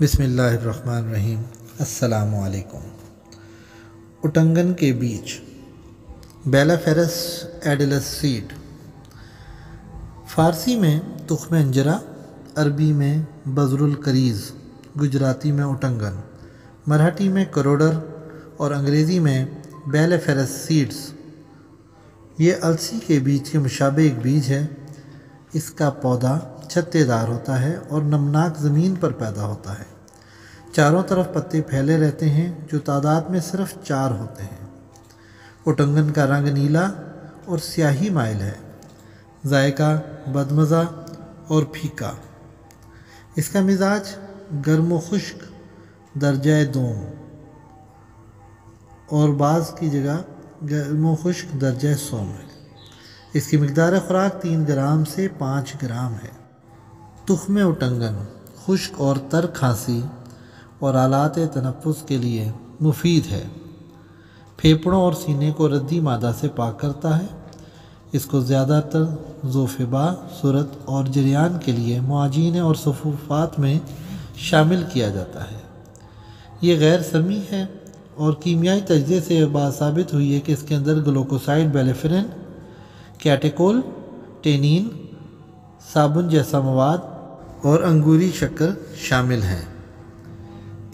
بسم اللہ الرحمن الرحیم۔ السلام علیکم۔ اٹنگن کے بیج، بیلافیرس ایڈیلس سیڈ، فارسی میں تخم انجرا، عربی میں بذر الکریز، گجراتی میں اٹنگن، مرہٹی میں کروڈر اور انگریزی میں بیلافیرس سیڈز۔ یہ السی کے بیج کے مشابہ ایک بیج ہے۔ اس کا پودا چھتے دار ہوتا ہے اور نمناک زمین پر پیدا ہوتا ہے۔ چاروں طرف پتے پھیلے رہتے ہیں جو تعداد میں صرف 4 ہوتے ہیں۔ اٹنگن کا رنگ نیلا اور سیاہی مائل ہے۔ ذائقہ بدمزہ اور پھیکا۔ اس کا مزاج گرم و خشک درجہ دوم اور بعض کی جگہ گرم و خشک درجہ سوم ہے۔ اس کی مقدار خوراک 3 گرام سے 5 گرام ہے۔ تخم اٹنگن خشک اور تر کھانسی اور آلات تنفس کے لیے مفید ہے۔ پھیپھڑوں اور سینے کو ردی مادہ سے پاک کرتا ہے۔ اس کو زیادہ تر ذوفبا صورت اور جریان کے لیے معجین اور صفوفات میں شامل کیا جاتا ہے۔ یہ غیر سمی ہے اور کیمیائی تجزیے سے یہ بات ثابت ہوئی ہے کہ اس کے اندر گلوکوسائڈ بیلیفرین، کیٹیکول، ٹینین، صابن جیسا مواد اور انگوری شکر شامل ہیں۔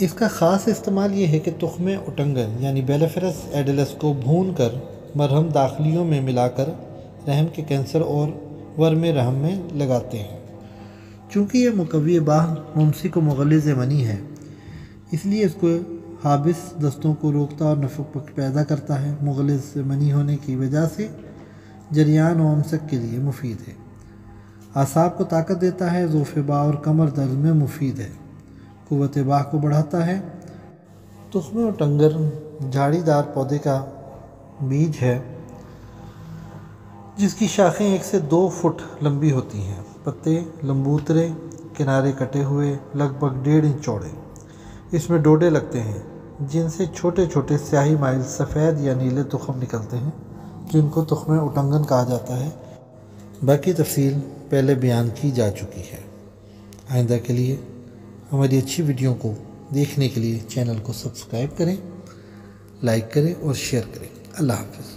اس کا خاص استعمال یہ ہے کہ تخم اٹنگن یعنی بیلافیرس ایڈیلس کو بھون کر مرہم داخلیوں میں ملا کر رحم کے کینسر اور ورم رحم میں لگاتے ہیں۔ چونکہ یہ مقوی باہ ممسک و مغلظ منی ہے، اس لیے اس کو حابس دستوں کو روکتا اور نفق پیدا کرتا ہے۔ مغلظ منی ہونے کی وجہ سے جریان و امسک کے لیے مفید ہے۔ اعصاب کو طاقت دیتا ہے۔ ذوفبا اور کمر درد میں مفید ہے۔ قوت باہ کو بڑھاتا ہے۔ تخم اٹنگن جھاڑی دار پودے کا بیج ہے جس کی شاخیں 1 سے 2 فٹ لمبی ہوتی ہیں۔ پتے لمبوترے، کنارے کٹے ہوئے، لگ بھگ 1.5 انچ چوڑے۔ اس میں ڈوڈے لگتے ہیں جن سے چھوٹے چھوٹے سیاہی مائل سفید یا نیلے تخم نکلتے ہیں جن کو تخم اٹنگن کہا جاتا ہے۔ باقی تفصیل پہلے بیان کی جا چکی ہے۔ آئندہ کے لیے ہماری اچھی ویڈیو کو دیکھنے کے لیے چینل کو سبسکرائب کریں، لائک کریں اور شیئر کریں۔ اللہ حافظ۔